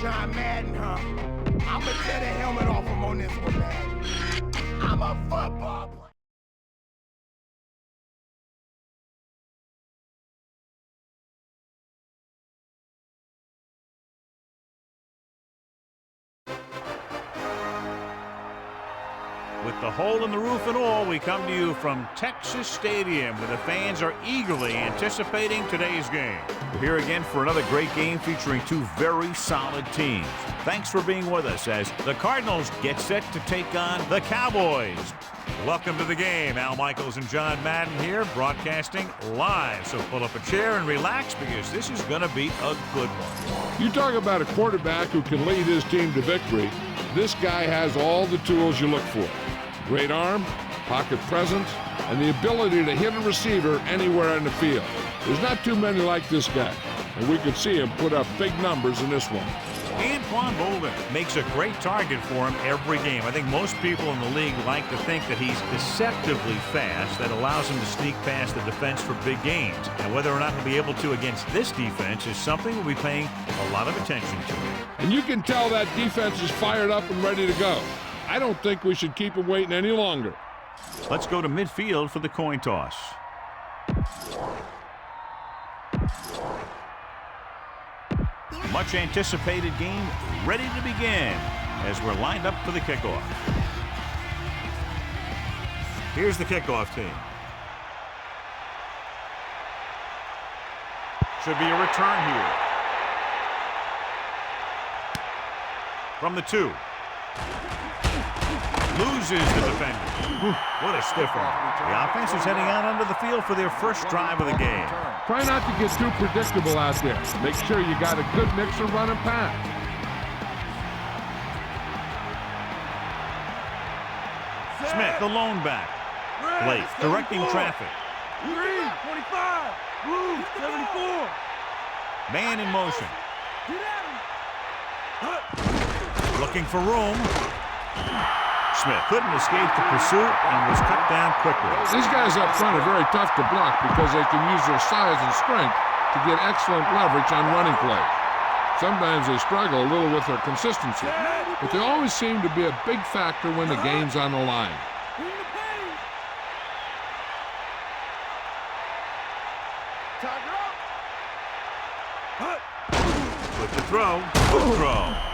John Madden, huh? I'ma tear the helmet off him on this one, man. I'm a football player. With the hole in the roof and all, we come to you from Texas Stadium, where the fans are eagerly anticipating today's game. We're here again for another great game featuring two very solid teams. Thanks for being with us as the Cardinals get set to take on the Cowboys. Welcome to the game. Al Michaels and John Madden here, broadcasting live. So pull up a chair and relax, because this is going to be a good one. You talk about a quarterback who can lead his team to victory. This guy has all the tools you look for. Great arm, pocket presence, and the ability to hit a receiver anywhere on the field. There's not too many like this guy, and we could see him put up big numbers in this one. Anquan Bolden makes a great target for him every game. I think most people in the league like to think that he's deceptively fast. That allows him to sneak past the defense for big gains. And whether or not he'll be able to against this defense is something we'll be paying a lot of attention to. And you can tell that defense is fired up and ready to go. I don't think we should keep him waiting any longer. Let's go to midfield for the coin toss. Much anticipated game ready to begin as we're lined up for the kickoff. Here's the kickoff team. Should be a return here. From the 2. Loses the defender. What a stiff one. The offense is heading out onto the field for their first drive of the game. Try not to get too predictable out there. Make sure you got a good mix of run and pass. Smith, the lone back. Blake directing traffic. 25. Blue, 74. Man in motion. Looking for room. Smith couldn't escape the pursuit and was cut down quickly. These guys up front are very tough to block because they can use their size and strength to get excellent leverage on running plays. Sometimes they struggle a little with their consistency, but they always seem to be a big factor when the game's on the line. With the throw,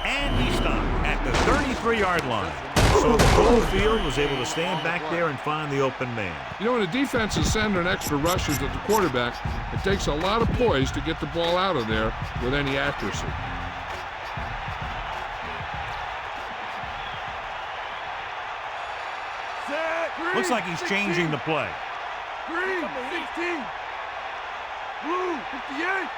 and he stopped at the 33-yard line. So the whole field was able to stand back there and find the open man. You know, when a defense is sending extra rushers at the quarterback, it takes a lot of poise to get the ball out of there with any accuracy. Looks like he's changing the play. Green, 16. Blue, 58.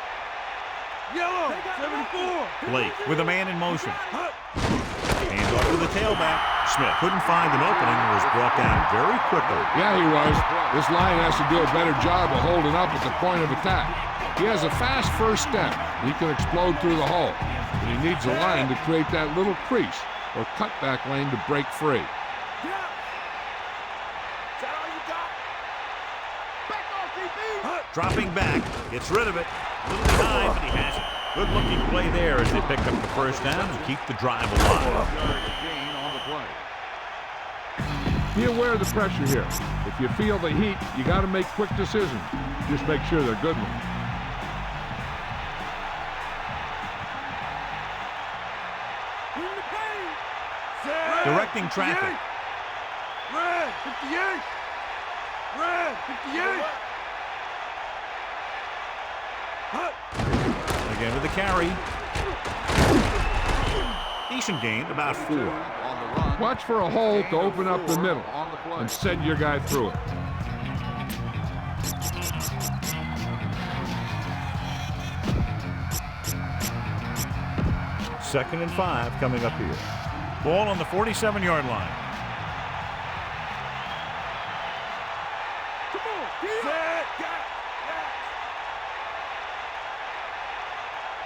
Yellow, 74. Blake with a man in motion. Hands off to the tailback. Smith couldn't find an opening and was brought down very quickly. Yeah, he was. This line has to do a better job of holding up at the point of attack. He has a fast first step. He can explode through the hole. But he needs a line to create that little crease or cutback lane to break free. Dropping back, gets rid of it. A little behind, but he has it. Good-looking play there as they pick up the first down and keep the drive alive. Be aware of the pressure here. If you feel the heat, you got to make quick decisions. Just make sure they're good ones. Directing traffic. Red, 58. Red, 58. Again with the carry. Decent gain, about 4. Watch for a hole to open up the middle and send your guy through it. Second and 5 coming up here. Ball on the 47-yard line.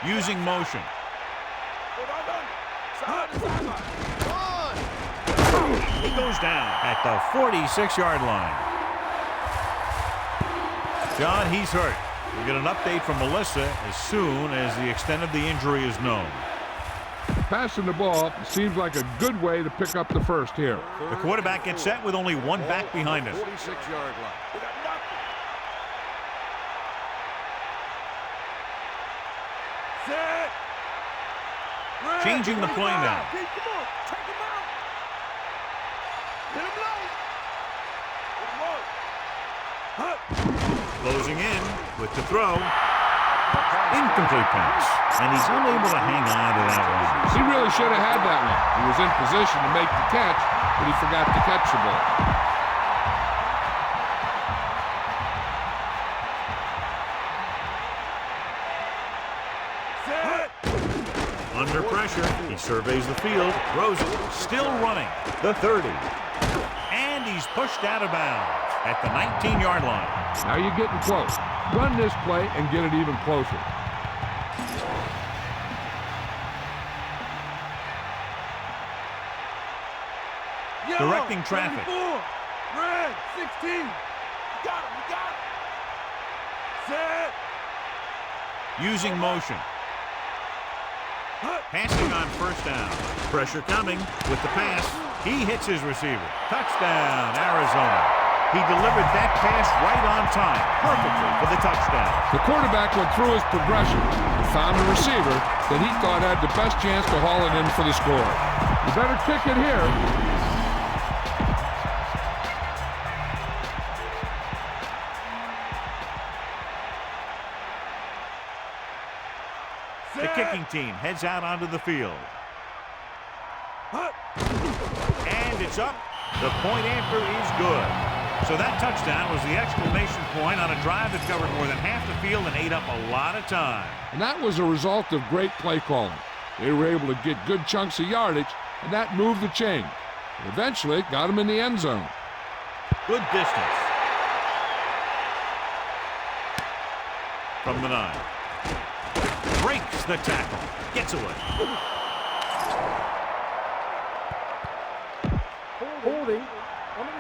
Using motion. He goes down at the 46-yard line. John, he's hurt. We'll get an update from Melissa as soon as the extent of the injury is known. Passing the ball seems like a good way to pick up the first here. The quarterback gets set with only one back behind him. 46-yard line. Set. Changing the play now. Come on, take him out. Hit him low. Closing in with the throw. Incomplete pass. And he's unable to hang on to that one. He really should have had that one. He was in position to make the catch, but he forgot to catch the ball. Under pressure, he surveys the field, throws it, still running. The 30. And he's pushed out of bounds at the 19-yard line. Now you're getting close. Run this play and get it even closer. Directing traffic. Red, 16. Got him, Set. Using motion. Passing on first down. Pressure coming with the pass. He hits his receiver. Touchdown, Arizona. He delivered that pass right on time, perfectly for the touchdown. The quarterback went through his progression and found a receiver that he thought had the best chance to haul it in for the score. You better kick it here. The kicking team heads out onto the field. And it's up. The point after is good. So that touchdown was the exclamation point on a drive that covered more than half the field and ate up a lot of time. And that was a result of great play calling. They were able to get good chunks of yardage, and that moved the chain. And eventually, got them in the end zone. Good distance. From the 9. Breaks the tackle. Gets away. Holding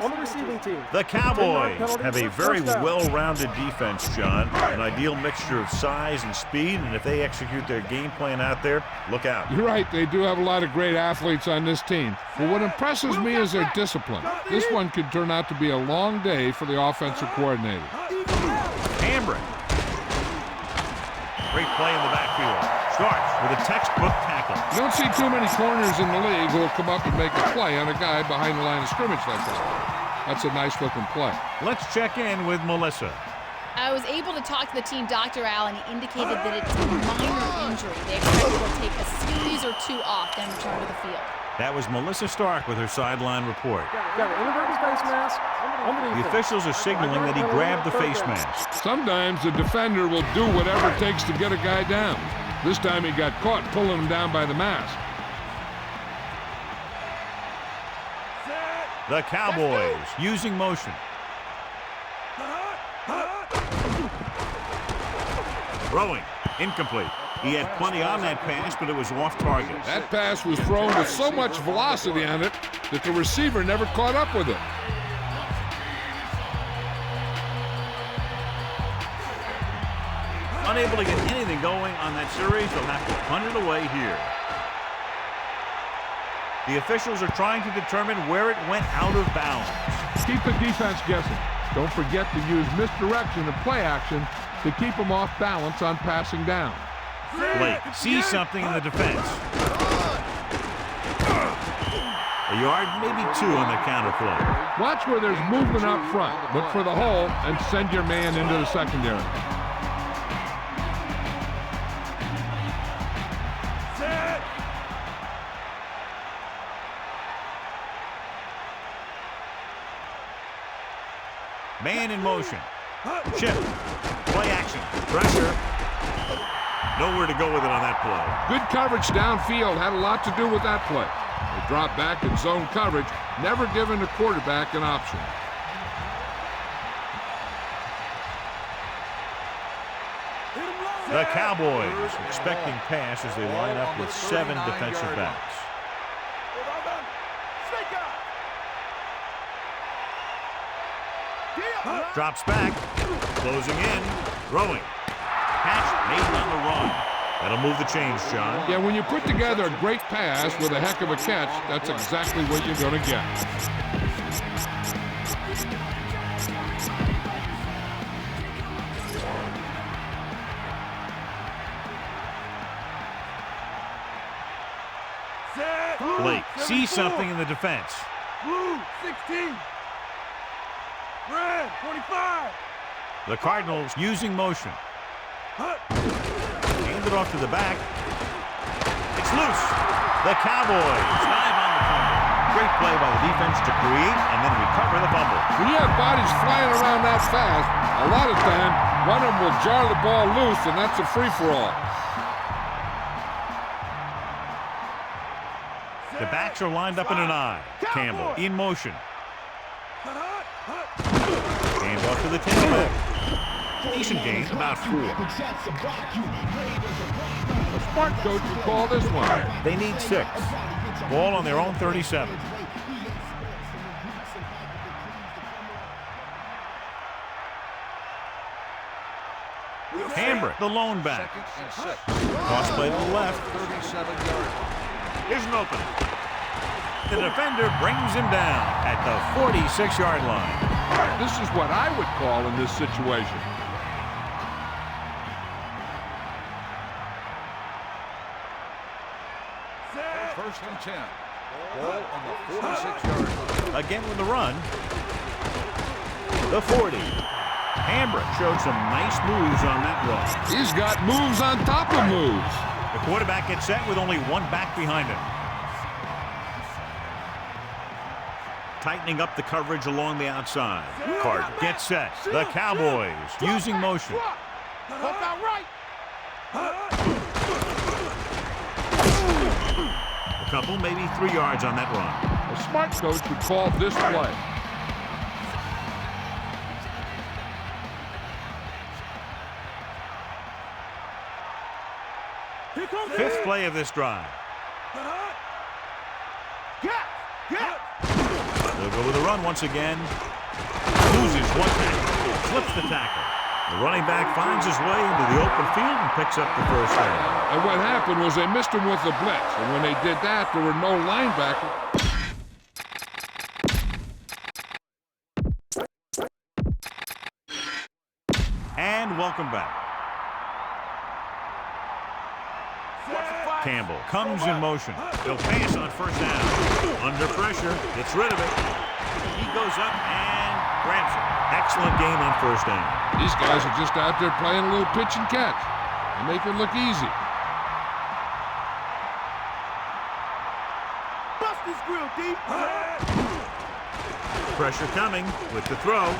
on the receiving team. The Cowboys have a very well-rounded defense, John. An ideal mixture of size and speed, and if they execute their game plan out there, look out. You're right, they do have a lot of great athletes on this team. But what impresses me is their discipline. This one could turn out to be a long day for the offensive coordinator. Hambrick. Great play in the backfield. Starts with a textbook tackle. You don't see too many corners in the league who will come up and make a play on a guy behind the line of scrimmage like that. That's a nice-looking play. Let's check in with Melissa. I was able to talk to the team Dr. Al, and he indicated that it's a minor injury. They expect it will take a series or two off, then return to the field. That was Melissa Stark with her sideline report. Got an inadvertent face mask. The officials are signaling that he grabbed the face mask. Sometimes the defender will do whatever it takes to get a guy down. This time he got caught pulling him down by the mask. The Cowboys using motion. Throwing. Incomplete. He had plenty on that pass, but it was off target. That pass was thrown with so much velocity on it that the receiver never caught up with it. Unable to get anything going on that series, they'll have to punt it away here. The officials are trying to determine where it went out of bounds. Keep the defense guessing. Don't forget to use misdirection and play action to keep them off balance on passing down. Blake sees something in the defense. A yard, maybe two on the counter play. Watch where there's movement up front. Look for the hole and send your man into the secondary. Man in motion. Chip. Play action. Pressure. Nowhere to go with it on that play. Good coverage downfield had a lot to do with that play. They dropped back in zone coverage, never giving the quarterback an option. The Cowboys expecting pass as they line up with 7 defensive backs. Drops back, closing in, throwing. Catch made on the run. That'll move the chains, John. Yeah, when you put together a great pass with a heck of a catch, that's exactly what you're going to get. Blake sees something in the defense. Blue, 16. Red, 25. The Cardinals using motion. Hand it off to the back. It's loose. The Cowboys dive on the fumble. Great play by the defense to create and then recover the fumble. When you have bodies flying around that fast, a lot of time, one of them will jar the ball loose, and that's a free-for-all. The backs are lined up in an I. Campbell in motion. Hand off to the tailback. Decent gain, about 4. A smart coach would call this one. They need 6. Ball on their own 37. Hambrick, the lone back. Cross play to the left. 37 yards. Here's an opening. The defender brings him down at the 46-yard line. This is what I would call in this situation. First and 10. Ball on the 46-yard line. Again with the run. The 40. Hambrick showed some nice moves on that run. He's got moves on top of moves. The quarterback gets set with only one back behind him. Tightening up the coverage along the outside. Carter gets set. The Cowboys using motion. A couple, maybe 3 yards on that run. A smart coach would call this play. Fifth play of this drive. They'll go with a run once again. Loses one tackle. Flips the tackle. The running back finds his way into the open field and picks up the first down. And what happened was they missed him with the blitz. And when they did that, there were no linebackers. And welcome back. Campbell comes in motion. He'll pass on first down. Under pressure, gets rid of it. He goes up and grabs it. Excellent game on first down. These guys are just out there playing a little pitch and catch. They make it look easy. Bust this grill, deep. Pressure coming with the throw.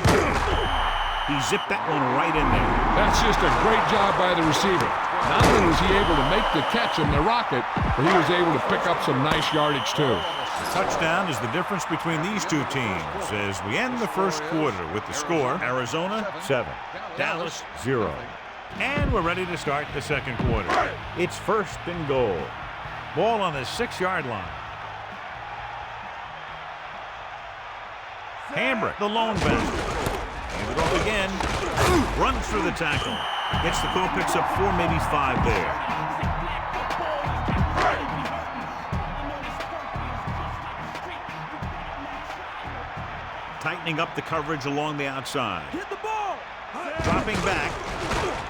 He zipped that one right in there. That's just a great job by the receiver. Not only was he able to make the catch on the rocket, but he was able to pick up some nice yardage too. The touchdown is the difference between these two teams as we end the first quarter with the score, Arizona 7, Dallas 0. And we're ready to start the second quarter. It's first and goal. Ball on the 6-yard line. Hambrick, the lone back. Hand it off again. Runs through the tackle. Gets the call, picks up 4, maybe 5 there. Tightening up the coverage along the outside. Hit the ball. Dropping back.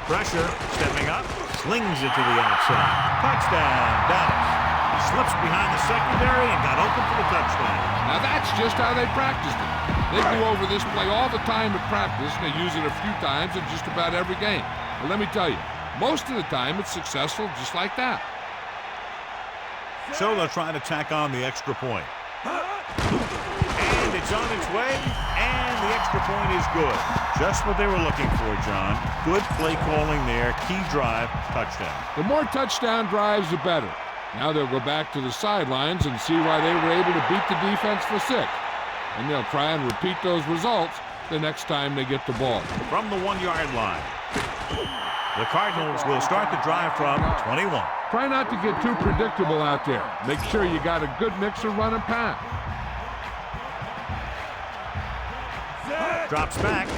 Pressure. Stepping up. Slings it to the outside. Touchdown, Dallas. He slips behind the secondary and got open for the touchdown. Now that's just how they practiced it. They go over this play all the time at practice, and they use it a few times in just about every game. But let me tell you, most of the time it's successful just like that. So they'll try to tack on the extra point. And it's on its way, and the extra point is good. Just what they were looking for, John. Good play calling there. Key drive, touchdown. The more touchdown drives, the better. Now they'll go back to the sidelines and see why they were able to beat the defense for 6. And they'll try and repeat those results the next time they get the ball. From the 1-yard line, the Cardinals will start the drive from 21. Try not to get too predictable out there. Make sure you got a good mix of run and pass. Drops back,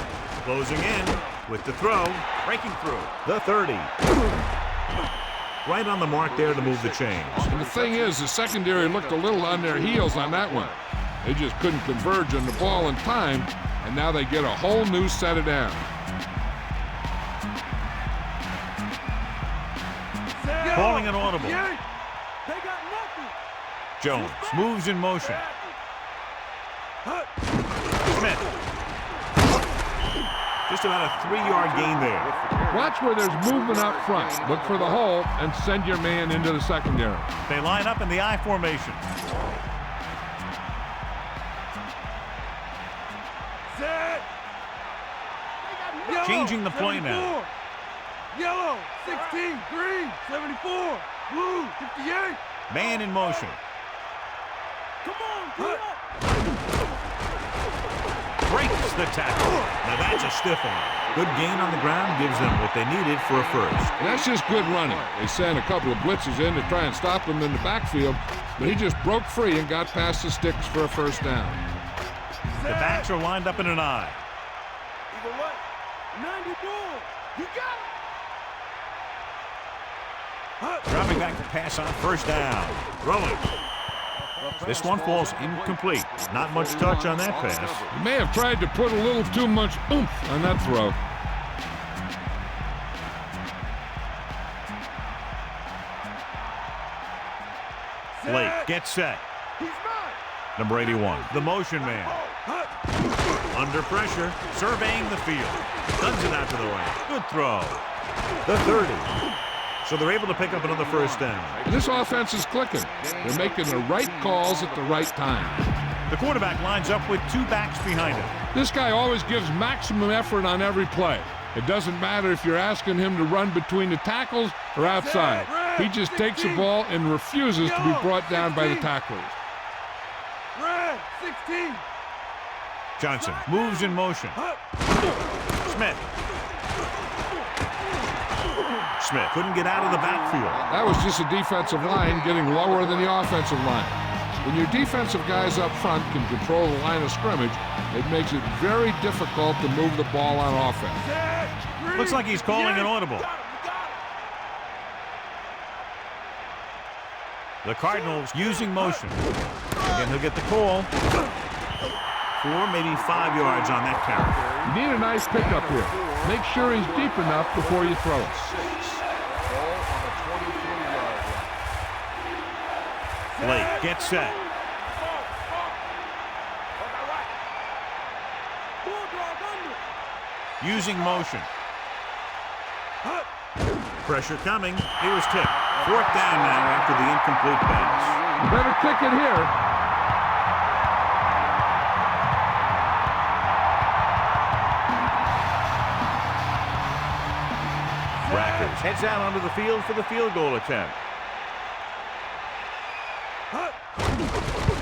closing in with the throw, breaking through the 30. Right on the mark there to move the chains. And the thing is, the secondary looked a little on their heels on that one. They just couldn't converge on the ball in time, and now they get a whole new set of downs. Calling an audible. Jones moves in motion. Smith. Just about a 3-yard gain there. Watch where there's movement up front. Look for the hole and send your man into the secondary. They line up in the I formation. Changing the play now. Yellow, 16, green, 74, blue, 58. Man in motion. Come on, Breaks the tackle. Now that's a stiff one. Good gain on the ground gives them what they needed for a first. And that's just good running. They sent a couple of blitzes in to try and stop him in the backfield, but he just broke free and got past the sticks for a first down. The backs are lined up in an I. 94, you got it. Dropping back to pass on first down. Throwing. This one falls incomplete. Not much touch on that pass. He may have tried to put a little too much oomph on that throw. Blake gets set. Number 81, the motion man. Under pressure, surveying the field. Guns it out to the right. Good throw. The 30. So they're able to pick up another first down. This offense is clicking. They're making the right calls at the right time. The quarterback lines up with 2 backs behind him. This guy always gives maximum effort on every play. It doesn't matter if you're asking him to run between the tackles or outside. He just takes the ball and refuses to be brought down by the tacklers. Red, 16. Johnson moves in motion. Smith. Smith couldn't get out of the backfield. That was just a defensive line getting lower than the offensive line. When your defensive guys up front can control the line of scrimmage, it makes it very difficult to move the ball on offense. Looks like he's calling an audible. The Cardinals using motion. Again, he'll get the call. 4, maybe 5 yards on that carry. You need a nice pickup here. Make sure he's deep enough before you throw it. Blake gets set. Using motion. Pressure coming. He was tipped. 4th down now after the incomplete pass. You better kick it here. Rackers heads out onto the field for the field goal attempt.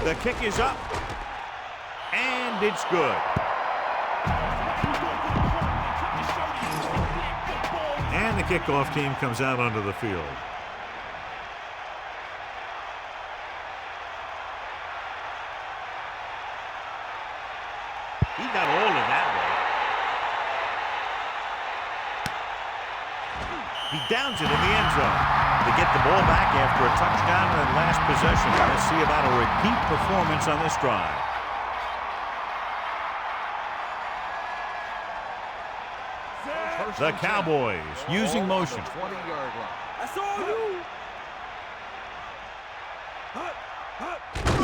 The kick is up, and it's good. And the kickoff team comes out onto the field. He got all of that one. He downs it in the end zone. They get the ball back after a touchdown in that last possession. Let's see about a repeat performance on this drive. The Cowboys using motion. That's all you.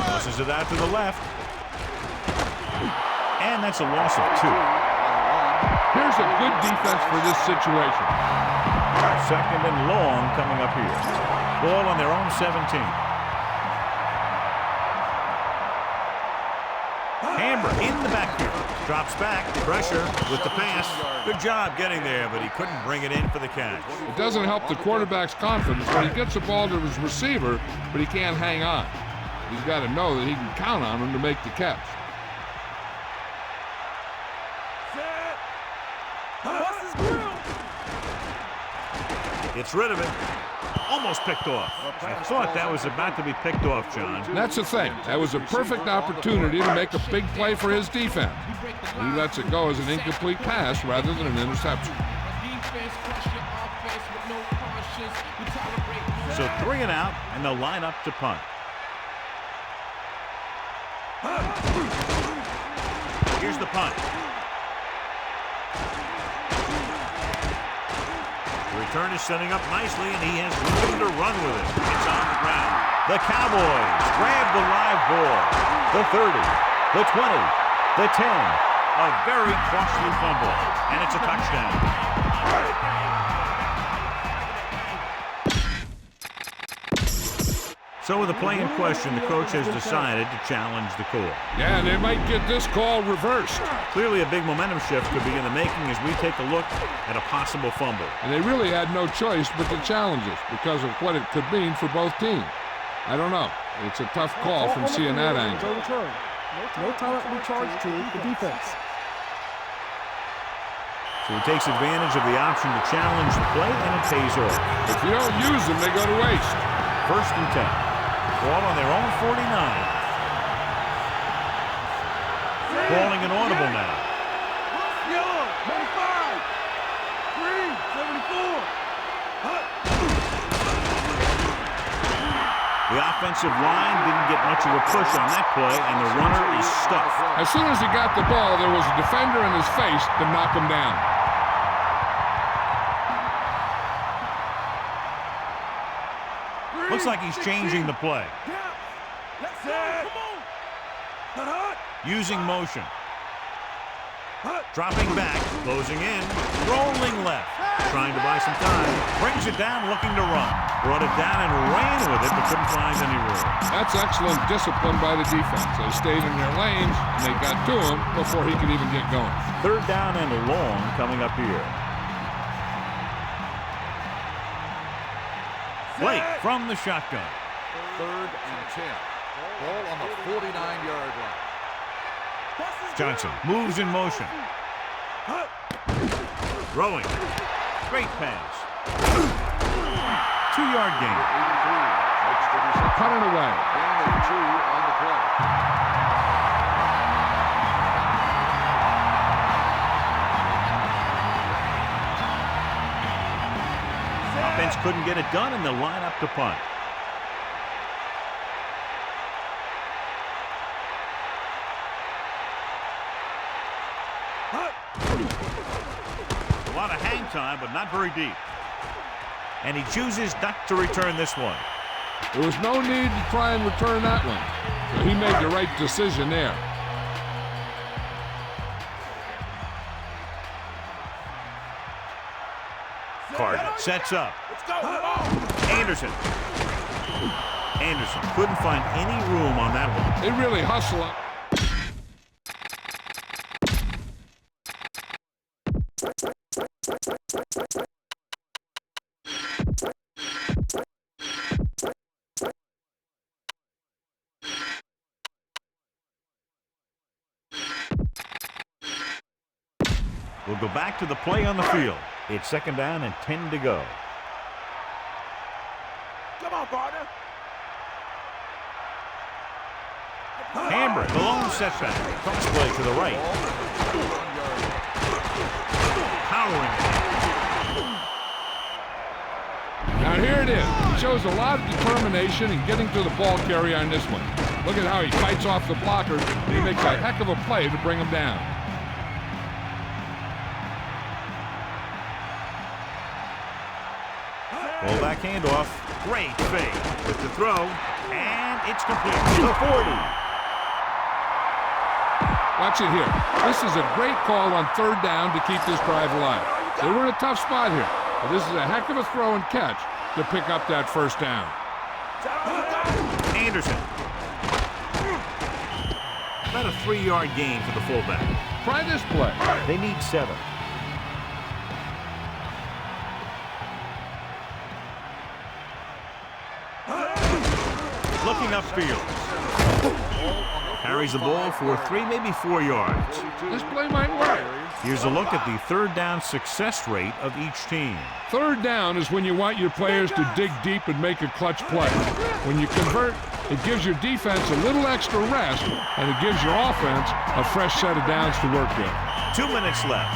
Tosses it out to the left. And that's a loss of 2. Here's a good defense for this situation. 2nd and long coming up here. Ball on their own 17. Hammer in the backfield. Drops back. Pressure with the pass. Good job getting there, but he couldn't bring it in for the catch. It doesn't help the quarterback's confidence when he gets the ball to his receiver, but he can't hang on. He's got to know that he can count on him to make the catch. Gets rid of it. Almost picked off. I thought that was about to be picked off, John. That's the thing. That was a perfect opportunity to make a big play for his defense. He lets it go as an incomplete pass rather than an interception. So 3 and out, and they'll line up to punt. Here's the punt. The return is setting up nicely, and he has room to run with it. It's on the ground. The Cowboys grab the live ball. The 30, the 20, the 10. A very costly fumble, and it's a touchdown. So with the play in question, the coach has decided to challenge the call. Yeah, they might get this call reversed. Clearly a big momentum shift could be in the making as we take a look at a possible fumble. And they really had no choice but to challenge it because of what it could mean for both teams. I don't know. It's a tough call from seeing that angle. No time to be charged to the defense. So he takes advantage of the option to challenge the play, and it pays off. If you don't use them, they go to waste. 1st and 10. Ball on their own 49. Calling an audible now. Yellow, 25. Green, 74. The offensive line didn't get much of a push on that play, and the runner is stuffed. As soon as he got the ball, there was a defender in his face to knock him down. Looks like he's changing the play. Let's go. Come on. Using motion. Dropping back, closing in, rolling left. Trying to buy some time. Brings it down, looking to run. Brought it down and ran with it, but couldn't find any room. That's excellent discipline by the defense. They stayed in their lanes, and they got to him before he could even get going. 3rd down and long coming up here. Blake from the shotgun. 3rd and 10. Ball on the 49-yard line. Johnson moves in motion. Throwing. Great pass. 2-yard gain. Cut it away. Gain of 2 on the play. Offense couldn't get it done, and they'll line up to punt. A lot of hang time, but not very deep. And he chooses not to return this one. There was no need to try and return that one. So he made the right decision there. Cardinal sets up. Let's go. Anderson. Anderson couldn't find any room on that one. They really hustle up. We'll go back to the play on the field. It's 2nd down and 10 to go. Come on, partner. Hambrick, a lone setback. Cross play to the right. Powering. Now here it is. He shows a lot of determination in getting to the ball carrier on this one. Look at how he fights off the blockers. He makes a heck of a play to bring him down. Fullback handoff. Great fake with the throw. And it's complete to the 40. Watch it here. This is a great call on 3rd down to keep this drive alive. They were in a tough spot here, but this is a heck of a throw and catch to pick up that 1st down. Anderson. About a 3-yard gain for the fullback. Try this play. They need 7. Looking upfield. Carries the ball for 3, maybe 4 yards. This play might work. Here's a look at the 3rd down success rate of each team. 3rd down is when you want your players to dig deep and make a clutch play. When you convert, it gives your defense a little extra rest, and it gives your offense a fresh set of downs to work with. 2 minutes left.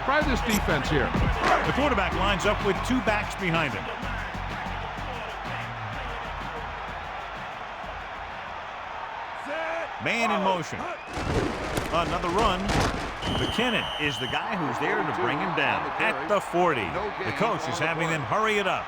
Try this defense here. The quarterback lines up with 2 backs behind him. Man in motion. Another run. McKinnon is the guy who's there to bring him down at the 40. The coach is having them hurry it up.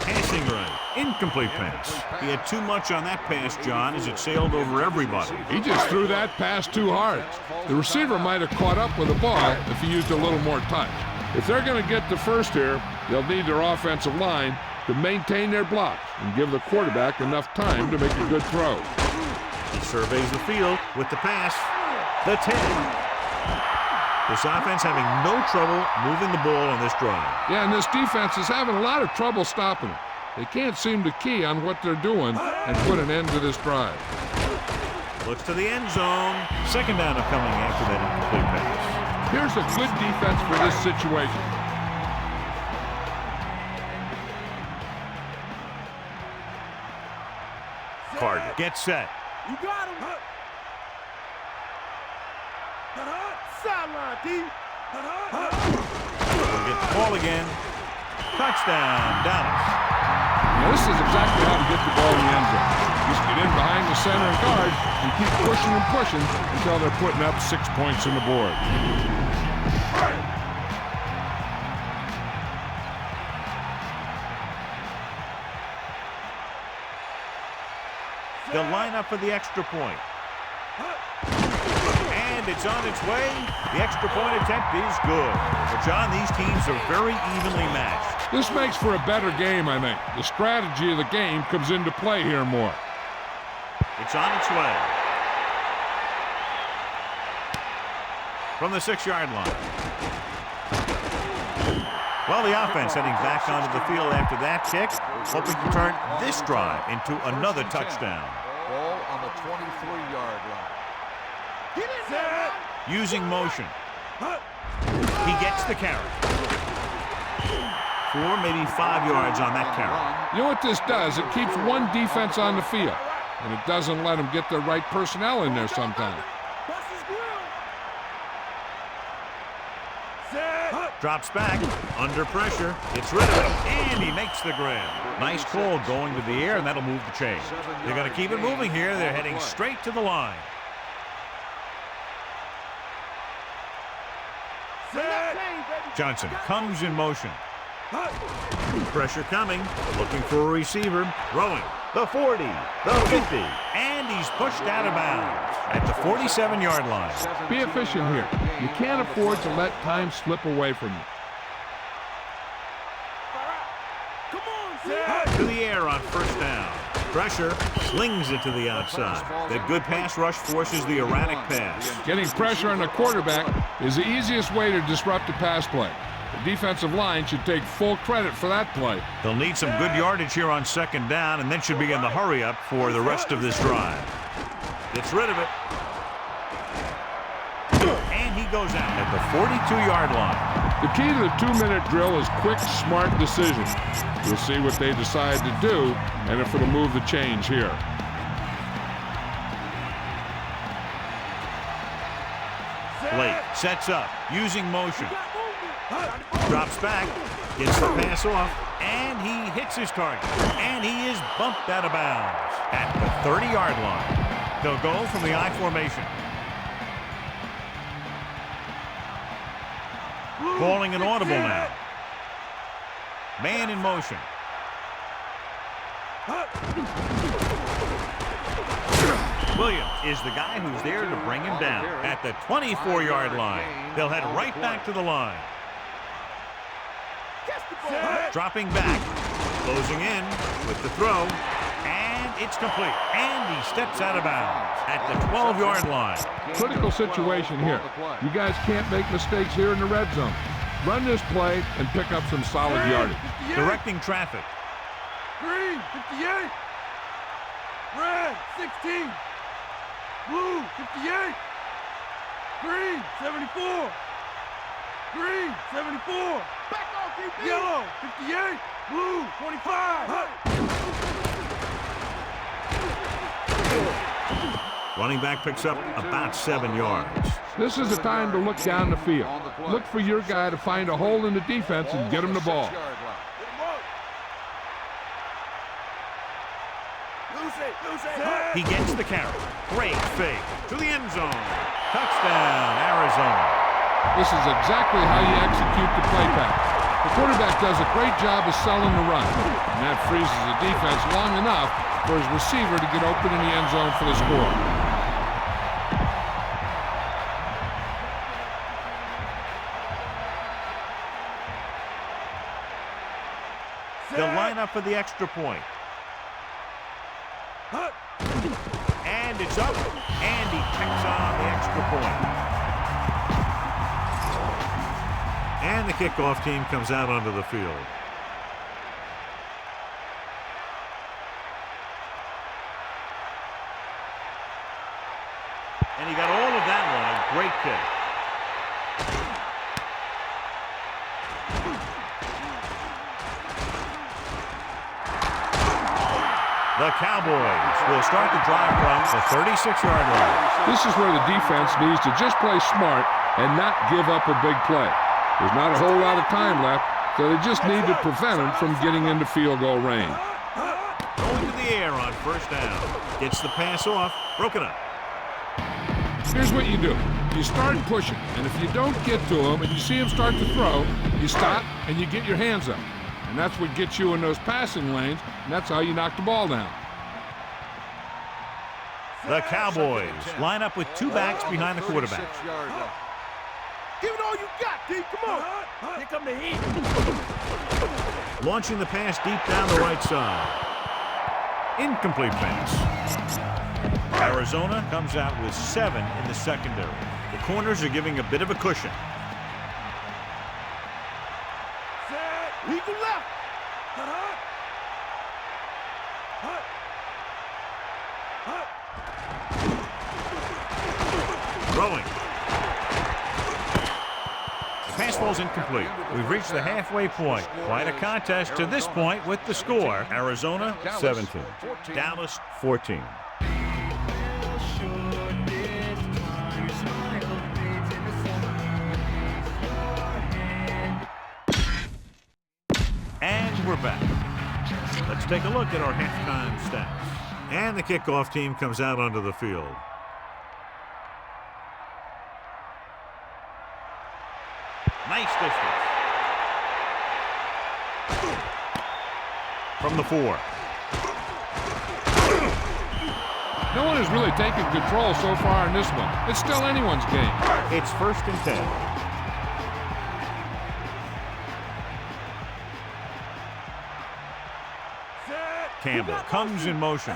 Passing right. Incomplete pass. He had too much on that pass, John, as it sailed over everybody. He just threw that pass too hard. The receiver might have caught up with the ball if he used a little more touch. If they're going to get the first here, they'll need their offensive line to maintain their blocks and give the quarterback enough time to make a good throw. He surveys the field with the pass. The 10. This offense having no trouble moving the ball on this drive. Yeah, and this defense is having a lot of trouble stopping it. They can't seem to key on what they're doing and put an end to this drive. Looks to the end zone. Second down upcoming after that incomplete pass. Here's a good defense for this situation. Carter gets set. You got him. Sideline, D. We'll get the ball again. Touchdown, Dallas. Now, this is exactly how to get the ball in the end zone. Just get in behind the center and guard and keep pushing and pushing until they're putting up 6 points on the board. They'll line up for the extra point. And it's on its way. The extra point attempt is good. But John, these teams are very evenly matched. This makes for a better game, I think. The strategy of the game comes into play here more. It's on its way. From the 6-yard line. Well, the offense heading back onto the field after that kick, hoping to turn this drive into another touchdown. Ball on the 23-yard line. Using motion. He gets the carry. 4, maybe 5 yards on that carry. You know what this does? It keeps one defense on the field, and it doesn't let them get the right personnel in there sometimes. Drops back, under pressure, gets rid of it, and he makes the grab. Nice call going to the air, and that'll move the chain. They're going to keep it moving here. They're heading straight to the line. Johnson comes in motion. Pressure coming, looking for a receiver, throwing. The 40, the 50, and he's pushed out of bounds at the 47-yard line. Be efficient here. You can't afford to let time slip away from you. To the air on first down. Pressure slings it to the outside. That good pass rush forces the erratic pass. Getting pressure on the quarterback is the easiest way to disrupt a pass play. The defensive line should take full credit for that play. They'll need some good yardage here on second down, and then should begin the hurry up for the rest of this drive. Gets rid of it. And he goes out at the 42-yard line. The key to the 2-minute drill is quick, smart decisions. We'll see what they decide to do and if it'll move the change here. Blake sets up, using motion. Drops back, gets the pass off, and he hits his target. And he is bumped out of bounds at the 30-yard line. They'll go from the I formation. Calling an audible now. Man in motion. Williams is the guy who's there to bring him down at the 24-yard line. They'll head right back to the line. Dropping back, closing in with the throw, and it's complete. And he steps out of bounds at the 12-yard line. Critical situation here. You guys can't make mistakes here in the red zone. Run this play and pick up some solid yardage. Directing traffic. Green, 58. Red, 16. Blue, 58. Green, 74. Green, 74. Back off, DP. Yellow, 58. Blue, 25. Running back picks up about 7 yards. This is the time to look down the field. Look for your guy to find a hole in the defense and get him the ball. He gets the carry. Great fake to the end zone. Touchdown, Arizona. This is exactly how you execute the play pattern. The quarterback does a great job of selling the run, and that freezes the defense long enough for his receiver to get open in the end zone for the score. They'll line up for the extra point. And it's up, and he checks on the extra point. And the kickoff team comes out onto the field. And he got all of that one, a great kick. The Cowboys will start the drive from the 36-yard line. This is where the defense needs to just play smart and not give up a big play. There's not a whole lot of time left, so they just need to prevent him from getting into field goal range. Going to the air on first down. Gets the pass off. Broken up. Here's what you do. You start pushing, and if you don't get to him and you see him start to throw, you stop and you get your hands up. And that's what gets you in those passing lanes, and that's how you knock the ball down. The Cowboys line up with two backs behind the quarterback. Give it all you got, D. Come on. Here come the heat. Launching the pass deep down the right side. Incomplete pass. Arizona comes out with 7 in the secondary. The corners are giving a bit of a cushion. Eagle left. Throwing. The pass ball's incomplete. We've reached the halfway point. Quite a contest to this point with the score. Arizona 17. Dallas 14. And we're back. Let's take a look at our halftime stats. And the kickoff team comes out onto the field. Nice distance. From the 4. No one has really taken control so far in this one. It's still anyone's game. It's 1st and 10. Campbell comes in motion.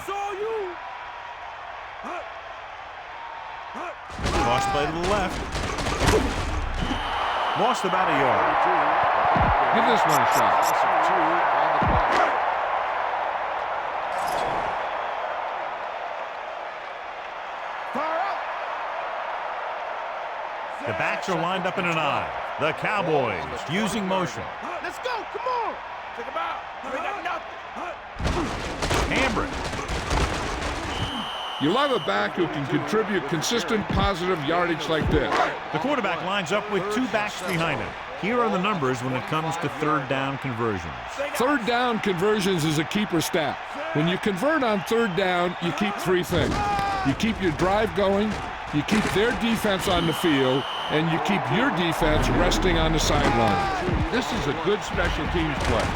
Cross play to the left. Lost about a yard. Give this one a shot. The backs are lined up in an I. The Cowboys using motion. Let's go. Come on. Take him out. We got nothing. Hambrick. You love a back who can contribute consistent positive yardage like this. The quarterback lines up with 2 backs behind him. Here are the numbers when it comes to 3rd down conversions. 3rd down conversions is a keeper stat. When you convert on 3rd down, you keep 3 things. You keep your drive going, you keep their defense on the field, and you keep your defense resting on the sideline. This is a good special teams play.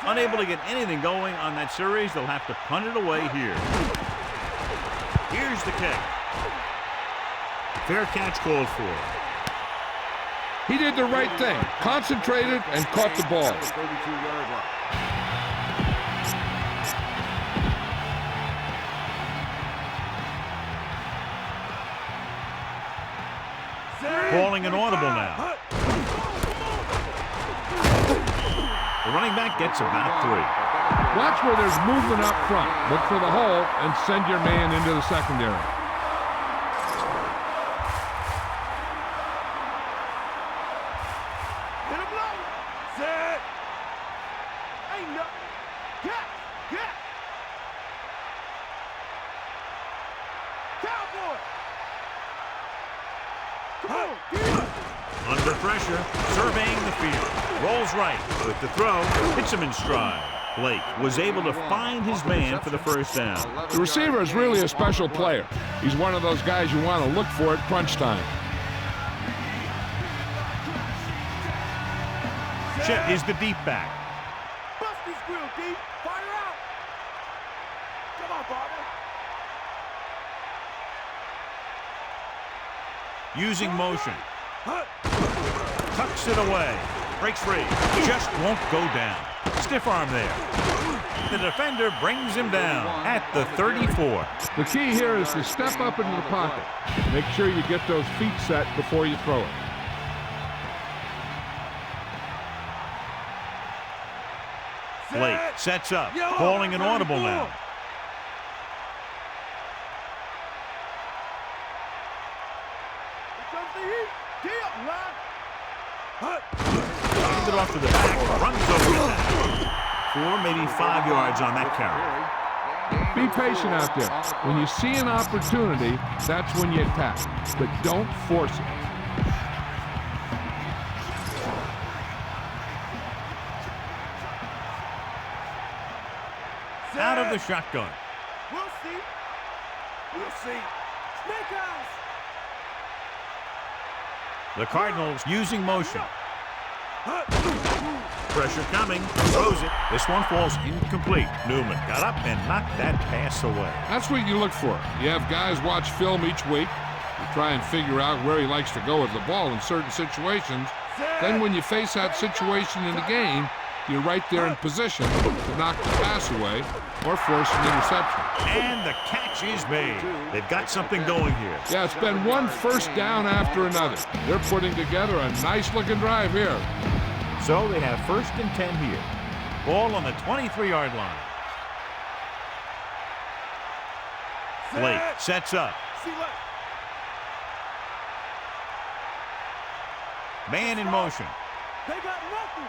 Unable to get anything going on that series, they'll have to punt it away here. Here's the kick. Fair catch called for. He did the right thing, concentrated and caught the ball. Calling an audible now. The running back gets about 3. Watch where there's movement up front. Look for the hole and send your man into the secondary. Hit him low. Set. Ain't nothing. Get. Cowboy. Under pressure, surveying the field. Rolls right with the throw, hits him in stride. Blake was able to find his man for the first down. The receiver is really a special player. He's one of those guys you want to look for at crunch time. Chet is the deep back. Bust this grill, D. Fire out. Come on, Barber. Using motion. Tucks it away. Breaks free. Just won't go down. Stiff arm there. The defender brings him down at the 34. The key here is to step up into the pocket. Make sure you get those feet set before you throw it. Blake sets up, calling an audible now. Hands it off to the back, runs over the back. 4, maybe 5 yards on that carry. Be patient out there. When you see an opportunity, that's when you attack. But don't force it. Out of the shotgun. We'll see. We'll see. Snake eyes. The Cardinals using motion. Pressure coming. Throws it. This one falls incomplete. Newman got up and knocked that pass away. That's what you look for. You have guys watch film each week. You try and figure out where he likes to go with the ball in certain situations. Then when you face that situation in the game, you're right there in position to knock the pass away or force an interception. And the catch is made. They've got something going here. Yeah, it's been one first down after another. They're putting together a nice-looking drive here. So they have 1st and 10 here. Ball on the 23-yard line. Blake sets up. Man in motion. They got nothing.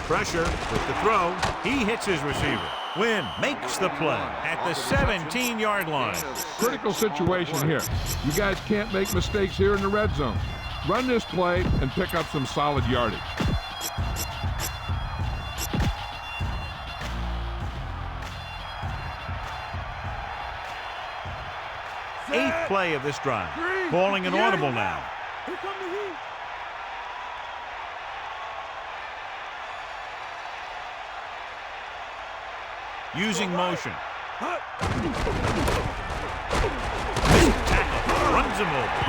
Pressure with the throw. He hits his receiver. Wynn makes the play at the 17-yard line. Critical situation here. You guys can't make mistakes here in the red zone. Run this play and pick up some solid yardage. Eighth play of this drive. Calling an audible now. Here come the heat. Using motion. Tackle. Runs him over.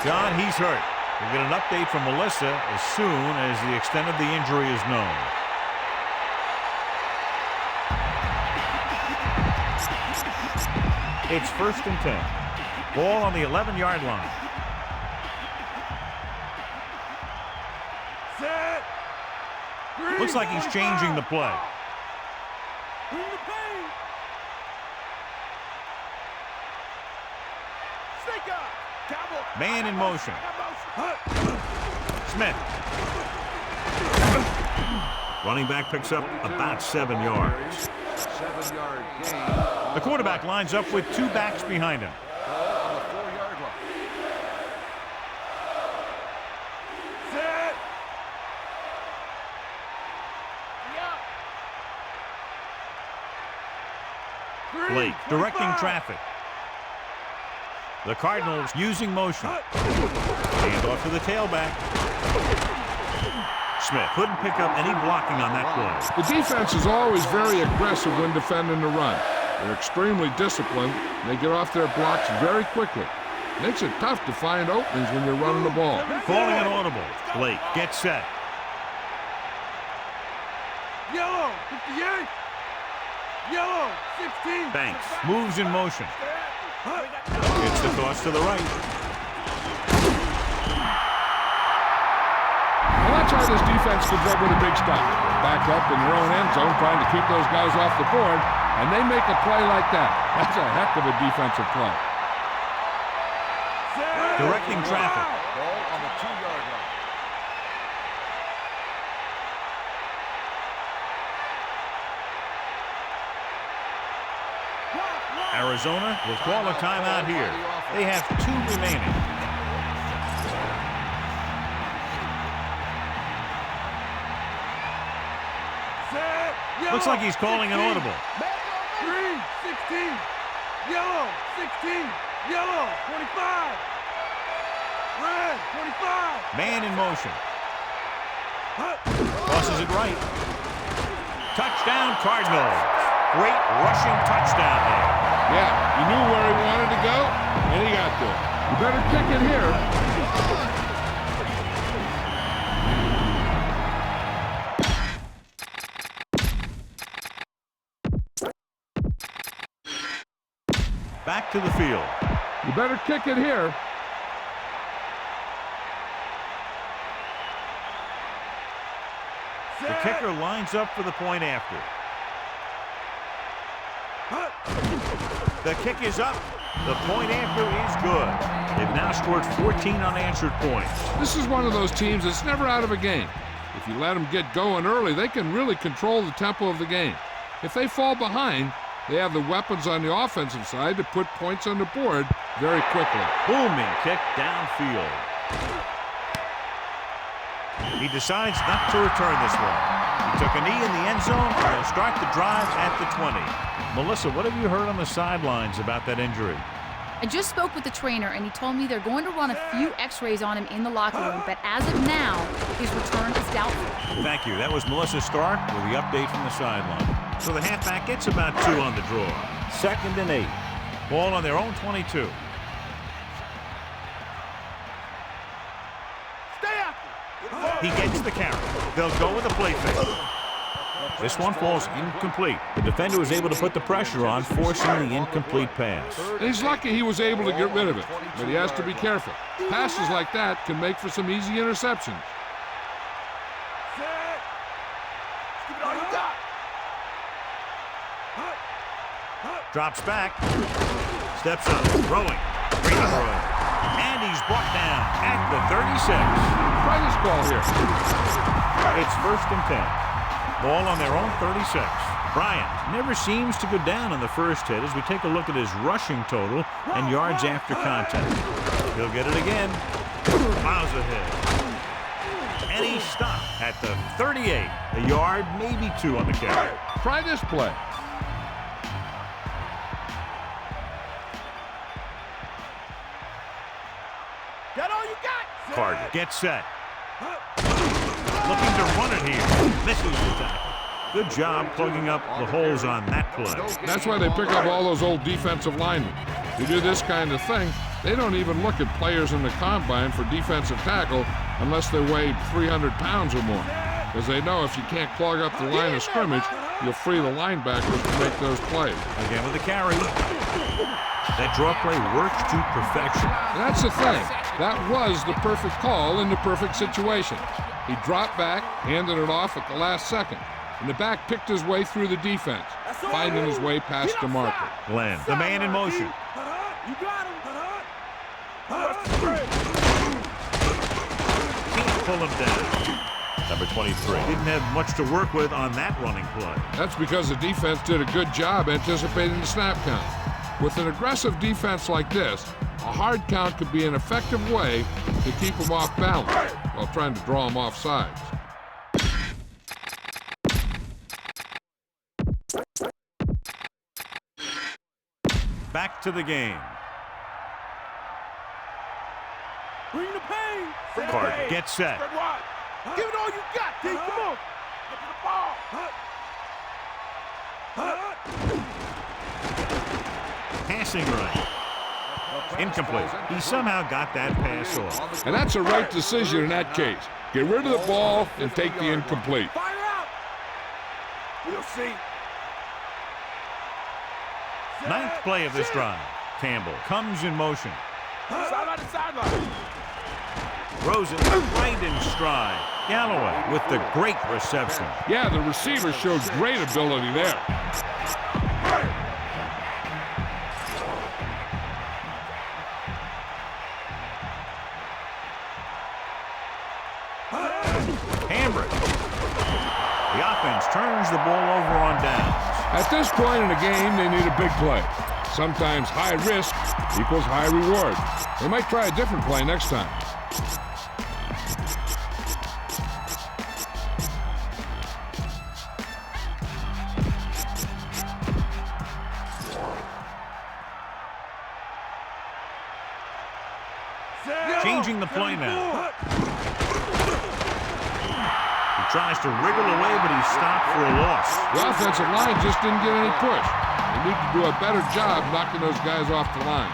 John, he's hurt. We'll get an update from Melissa as soon as the extent of the injury is known. It's 1st and 10. Ball on the 11-yard line. Set. Looks like he's changing the play. Bring the pain. Snake eye. Cowboy. Man in motion. Smith. Running back picks up about 7 yards. 7-yard gain. The quarterback lines up with 2 backs behind him. On the 4-yard line. Set. Blake directing traffic. The Cardinals using motion. Hand off to the tailback. Smith couldn't pick up any blocking on that play. The defense is always very aggressive when defending the run. They're extremely disciplined. And they get off their blocks very quickly. Makes it tough to find openings when you're running the ball. Calling an audible. Blake gets set. Yellow. 58. Yellow. 16. Banks moves in motion. It's the toss to the right. Well, that's how this defense comes up with a big stop. Back up in their own end zone, trying to keep those guys off the board, and they make a play like that. That's a heck of a defensive play. Directing traffic. Ball on the 2-yard line. Arizona will call a timeout here. They have 2 remaining. Looks like he's calling an audible. Green, 16. Yellow, 16. Yellow, 25. Red, 25. Man in motion. Crosses it right. Touchdown, Cardinals. Great rushing touchdown there. Yeah, he knew where he wanted to go, and he got there. You better kick it here. Back to the field. You better kick it here. The kicker lines up for the point after. The kick is up. The point after is good. They've now scored 14 unanswered points. This is one of those teams that's never out of a game. If you let them get going early, they can really control the tempo of the game. If they fall behind, they have the weapons on the offensive side to put points on the board very quickly. Booming kick downfield. He decides not to return this one. He took a knee in the end zone, and he'll start the drive at the 20. Melissa, what have you heard on the sidelines about that injury? I just spoke with the trainer, and he told me they're going to run a few x-rays on him in the locker room, but as of now, his return is doubtful. Thank you. That was Melissa Stark with the update from the sideline. So the halfback gets about 2 on the draw. 2nd and 8. Ball on their own 22. He gets the carry. They'll go with a play fake. This one falls incomplete. The defender was able to put the pressure on, forcing the incomplete pass. And he's lucky he was able to get rid of it, but he has to be careful. Passes like that can make for some easy interceptions. Drops back. Steps up. Throwing. Great throw. And he's brought down at the 36. Try this ball here. It's 1st and 10. Ball on their own 36. Bryant never seems to go down on the first hit as we take a look at his rushing total and yards after contact. He'll get it again. Plows ahead. And he stopped at the 38. A yard, maybe 2 on the carry. Try this play. Carter gets set. Looking to run it here. Misses the tackle. Good job plugging up the holes on that play. That's why they pick up all those old defensive linemen. To do this kind of thing, they don't even look at players in the combine for defensive tackle unless they weigh 300 pounds or more. Because they know if you can't clog up the line of scrimmage, you'll free the linebackers to make those plays. Again with the carry. That draw play works to perfection. And that's the thing. That was the perfect call in the perfect situation. He dropped back, handed it off at the last second, and the back picked his way through the defense, finding his way past the marker. Glenn, the man in motion. You got him. Can't pull him down. Number 23. Didn't have much to work with on that running play. That's because the defense did a good job anticipating the snap count. With an aggressive defense like this, a hard count could be an effective way to keep them off balance while trying to draw them off sides. Back to the game. Bring the pain. Carter gets set. Spread wide. Give it all you got, D. Come on. Get to the ball. Passing right. Incomplete. He somehow got that pass off. And that's a right decision in that case. Get rid of the ball and take the incomplete. Fire out. We'll see. 9th play of this drive. Campbell comes in motion. Sideline to sideline. Throws it right in stride. Galloway with the great reception. Yeah, the receiver showed great ability there. The offense turns the ball over on downs. At this point in the game, they need a big play. Sometimes high risk equals high reward. They might try a different play next time. Changing the play now. He tries to wriggle away, but he's stopped for a loss. The offensive line just didn't get any push. They need to do a better job knocking those guys off the line.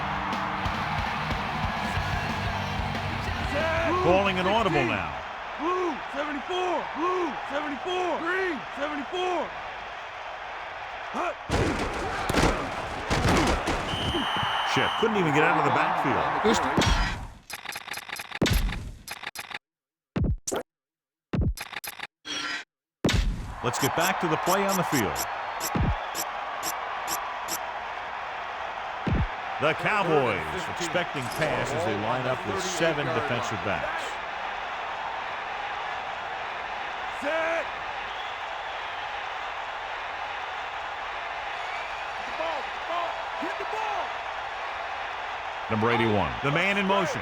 Calling an audible now. Blue, 74. Blue, 74. Green, 74. Shep couldn't even get out of the backfield. Let's get back to the play on the field. The Cowboys expecting pass as they line up with 7 defensive backs. Set. Hit the ball. Number 81, the man in motion.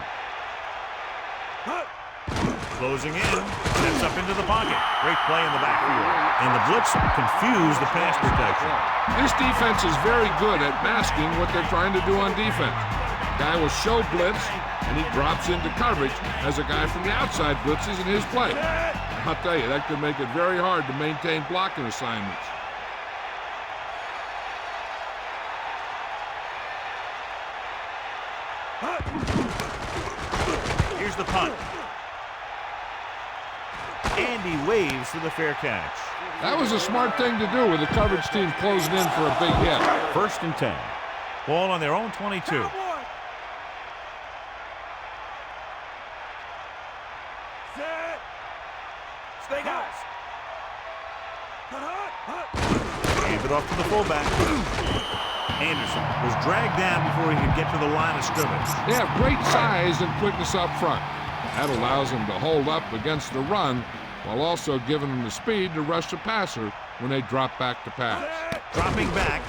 Closing in, steps up into the pocket. Great play in the backfield. And the blitz confused the pass protection. This defense is very good at masking what they're trying to do on defense. Guy will show blitz, and he drops into coverage as a guy from the outside blitzes in his play. I'll tell you, that could make it very hard to maintain blocking assignments. Here's the punt. And he waves for the fair catch. That was a smart thing to do with the coverage team closing in for a big hit. 1st and 10. Ball on their own 22. Set. Stay guys. Hand it off to the fullback. Anderson was dragged down before he could get to the line of scrimmage. They have great size and quickness up front. That allows them to hold up against the run while also giving them the speed to rush the passer when they drop back to pass. Dropping back.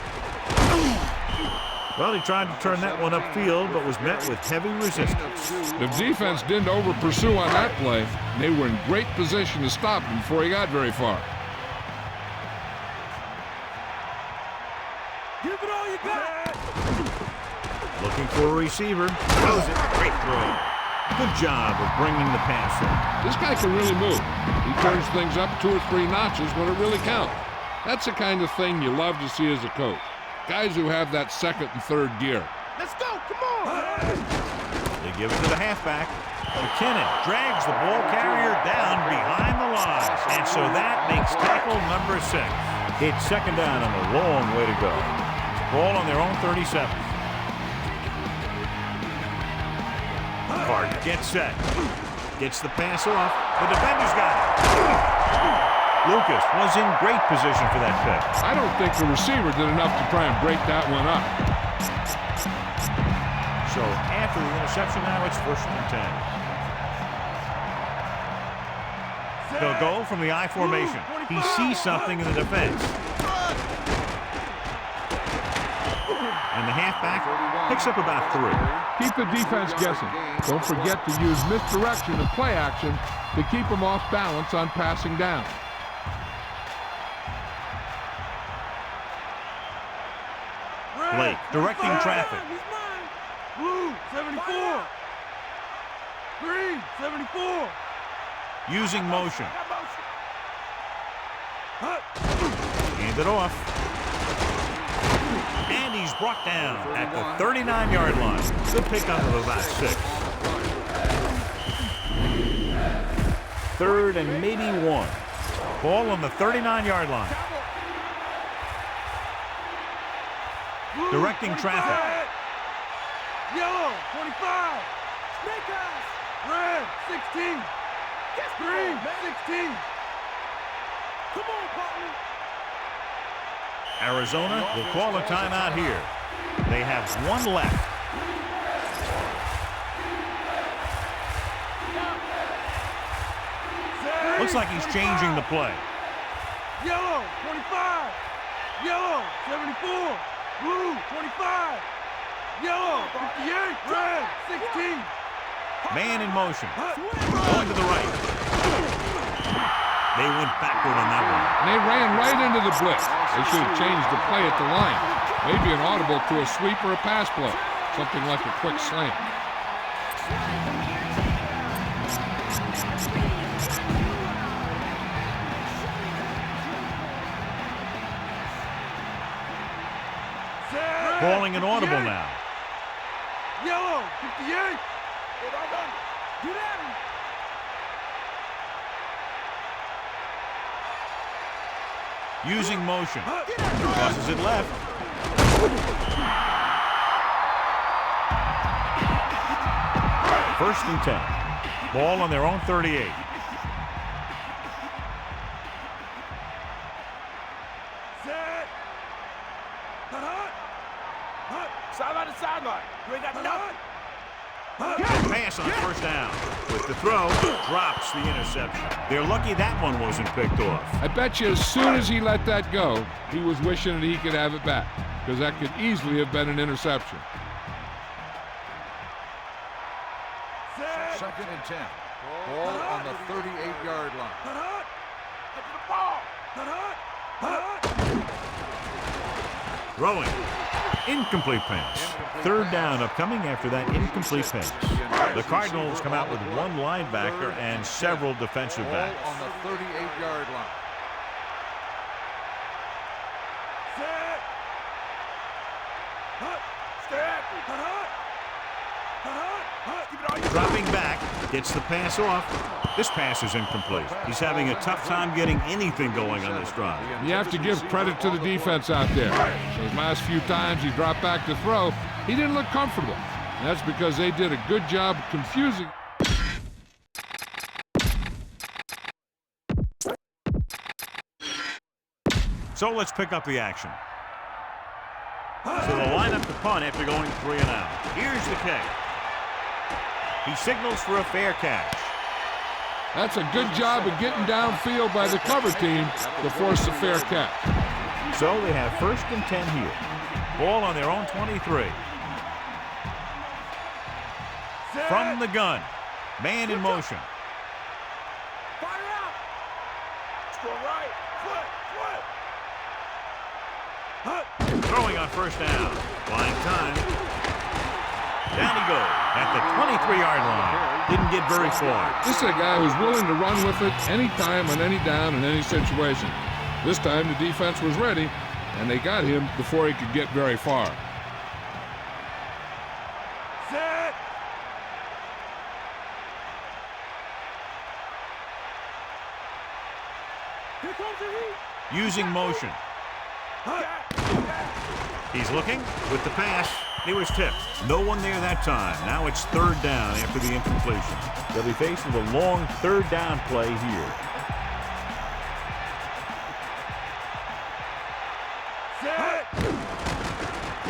Well, he tried to turn that one upfield, but was met with heavy resistance. The defense didn't over-pursue on that play. They were in great position to stop him before he got very far. Give it all you got. Looking for a receiver. Throws it. Great throw. Good job of bringing the pass in. This guy can really move. He turns things up 2 or 3 notches when it really counts. That's the kind of thing you love to see as a coach. Guys who have that 2nd and 3rd gear. Let's go. Come on. They give it to the halfback. McKinnon drags the ball carrier down behind the line. And so that makes tackle number 6. It's 2nd down and a long way to go. Ball on their own 37. Hart gets set. Gets the pass off. The defender's got it. Lucas was in great position for that pick. I don't think the receiver did enough to try and break that one up. So after the interception, now it's 1st and 10. They'll go from the I formation. He sees something in the defense. And the halfback picks up about 3. Keep the defense guessing. Don't forget to use misdirection and play action to keep them off balance on passing down. Blake directing traffic. Blue, 74. Green, 74. Using motion. Hand it off. And he's brought down at the 39-yard line. Good pickup of about 6. 3rd and maybe 1. Ball on the 39-yard line. Directing traffic. Yellow, 25. Snake eyes. Red, 16. Green, 16. Come on, partner. Arizona will call a timeout here. They have 1 left. Looks like he's changing the play. Yellow, 25. Yellow, 74. Blue, 25. Yellow, 58. Red, 16. Man in motion. Going to the right. They went backward on that one. And they ran right into the blitz. They should have changed the play at the line. Maybe an audible to a sweep or a pass play. Something like a quick slant. Calling an audible now. Yellow, 58. Get at him. Using motion. Crosses it left. First and 10. Ball on their own 38. Set. Sideline to sideline. You ain't got nothing. Good pass on first down. With the throw, drops the interception. They're lucky that one wasn't picked off. I bet you as soon as he let that go, he was wishing that he could have it back, because that could easily have been an interception. Second and 10. Ball on the 38-yard line. Get to the ball. Throwing. Incomplete pass. Third down upcoming after that incomplete pass. The Cardinals come out with one linebacker and several defensive backs. Ball on the 38-yard line. Set. Stay active. Keep it on your Dropping back, gets the pass off. This pass is incomplete. He's having a tough time getting anything going on this drive. You have to give credit to the defense out there. Those last few times he dropped back to throw, he didn't look comfortable. And that's because they did a good job confusing. So let's pick up the action. So they'll line up the punt after going 3 and out. Here's the kick. He signals for a fair catch. That's a good job of getting downfield by the cover team to force a fair catch. So they have first and 10 here. Ball on their own 23. From the gun. Man in motion. fire out. Strong right. Foot. Throwing on first down. Buying time. Down he goes at the 23-yard line. Didn't get very far. This is a guy who's willing to run with it anytime, on any down, in any situation. This time the defense was ready, and they got him before he could get very far. Set. Here comes the heat. Using motion. He's looking with the pass. He was tipped. No one there that time. Now it's third down after the incompletion. They'll be faced with a long third down play here. Set.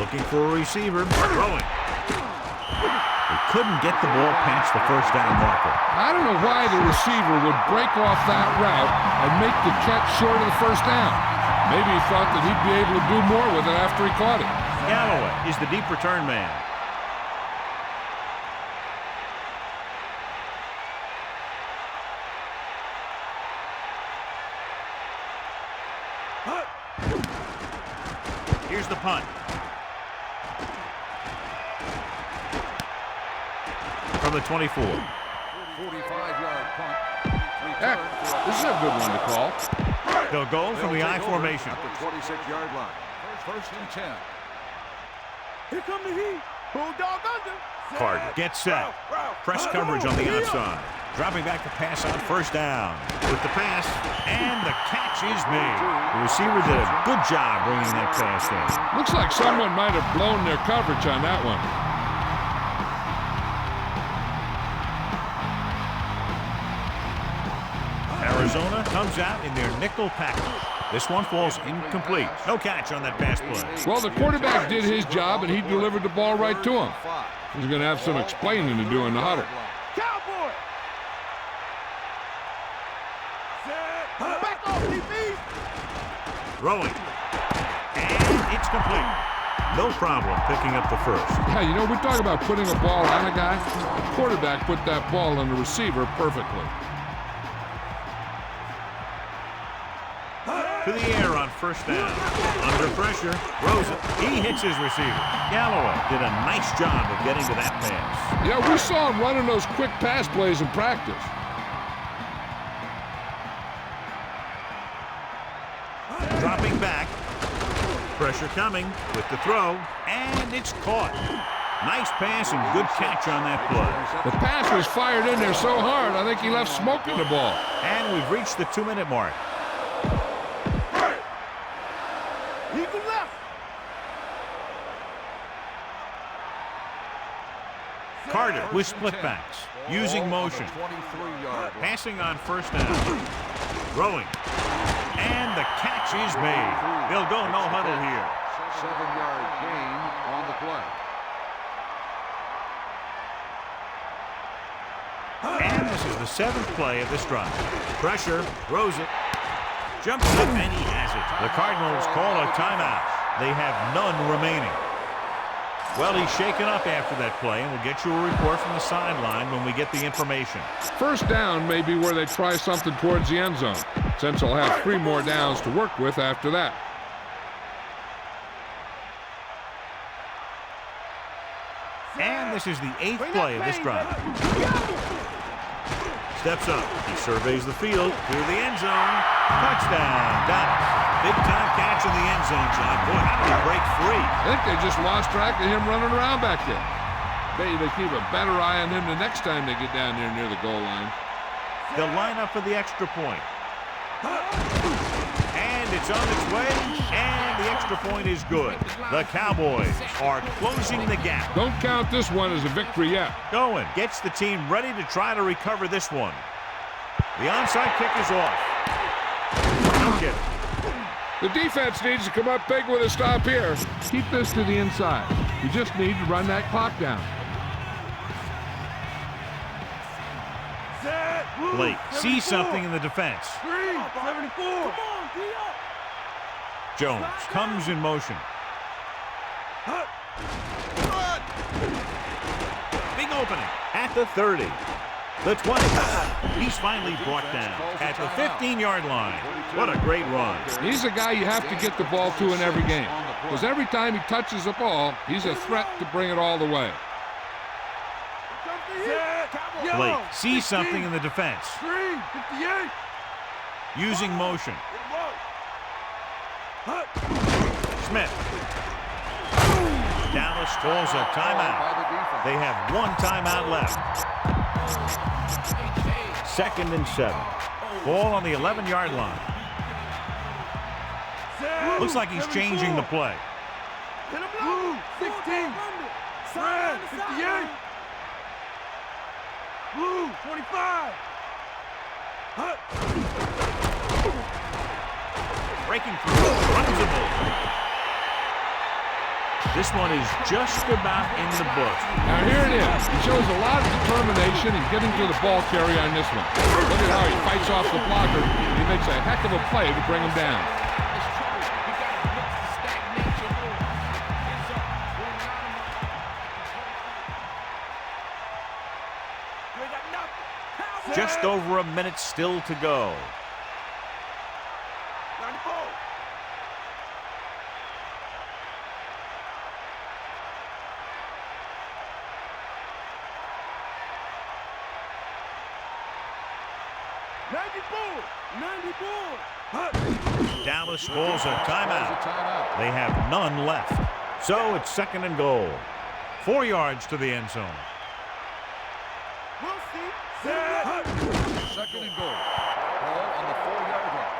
Looking for a receiver. Throwing. They couldn't get the ball past the first down marker. I don't know why the receiver would break off that route and make the catch short of the first down. Maybe he thought that he'd be able to do more with it after he caught it. Galloway is the deep return man. Here's the punt. From the 24. 45-yard punt. Heck, this is a good one to call. They'll go from the I formation. At the 26-yard line. First and 10. Here come the heat. Bulldog under. Carter gets set. Press coverage on the outside. Dropping back to pass on first down. With the pass, and the catch is made. The receiver did a good job bringing that pass in. Looks like someone might have blown their coverage on that one. Arizona comes out in their nickel package. This one falls incomplete. No catch on that pass play. Well, the quarterback did his job, and he delivered the ball right to him. He's going to have some explaining to do in the huddle. Cowboy. Set. Back off, DB. Throwing. And it's complete. No problem picking up the first. Yeah, you know, we talk about putting a ball on a guy. The quarterback put that ball on the receiver perfectly. To the air on first down. Under pressure, throws it. He hits his receiver. Galloway did a nice job of getting to that pass. Yeah, we saw him running those quick pass plays in practice. Dropping back. Pressure coming with the throw, and it's caught. Nice pass and good catch on that play. The pass was fired in there so hard, I think he left smoke in the ball. And we've reached the 2-minute mark. Carter with split-backs, using motion. Passing on first down. Throwing. And the catch is made. They'll go no huddle here. 7-yard gain on the play. And this is the 7th play of this drive. Pressure, throws it, jumps up, and he has it. The Cardinals call a timeout. They have none remaining. Well, he's shaken up after that play, and we'll get you a report from the sideline when we get the information. First down may be where they try something towards the end zone, since they'll have 3 more downs to work with after that. And this is the 8th play of this drive. Steps up. He surveys the field through the end zone. Touchdown, Dallas. Big-time catch in the end zone, John. Boy, how did he break free? I think they just lost track of him running around back there. Maybe they keep a better eye on him the next time they get down there near the goal line. They'll line up for the extra point. And it's on its way, and the extra point is good. The Cowboys are closing the gap. Don't count this one as a victory yet. Going gets the team ready to try to recover this one. The onside kick is off. No kick. The defense needs to come up big with a stop here. Keep this to the inside. You just need to run that clock down. Blake sees something in the defense. 74. Jones comes in motion. Big opening at the 30. The 20. He's finally brought down at the 15-yard line. What a great run. He's a guy you have to get the ball to in every game, because every time he touches the ball, he's a threat to bring it all the way. Blake sees something in the defense. 58. Using motion. Smith. Dallas calls a timeout. They have 1 timeout left. 2nd and 7. Ball on the 11-yard line. Looks like he's changing the play. 16. 58. Blue, 25. Breaking through. Runs the ball. This one is just about in the book. Now here it is. He shows a lot of determination in getting to the ball carry on this one. Look at how he fights off the blocker. He makes a heck of a play to bring him down. Just over a minute still to go. Dallas calls a timeout. They have none left. So it's 2nd and goal. 4 yards to the end zone. 2nd and goal. Ball on the 4-yard line.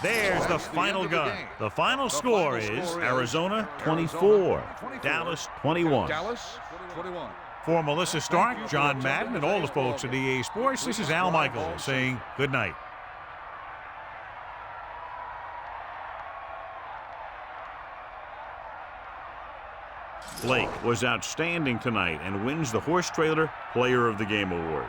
There's the final gun. The final score is Arizona 24, Dallas 21. Dallas 21. For Melissa Stark, John Madden, and all the folks at EA Sports, this is Al Michaels saying good night. Blake was outstanding tonight and wins the Horse Trailer Player of the Game award.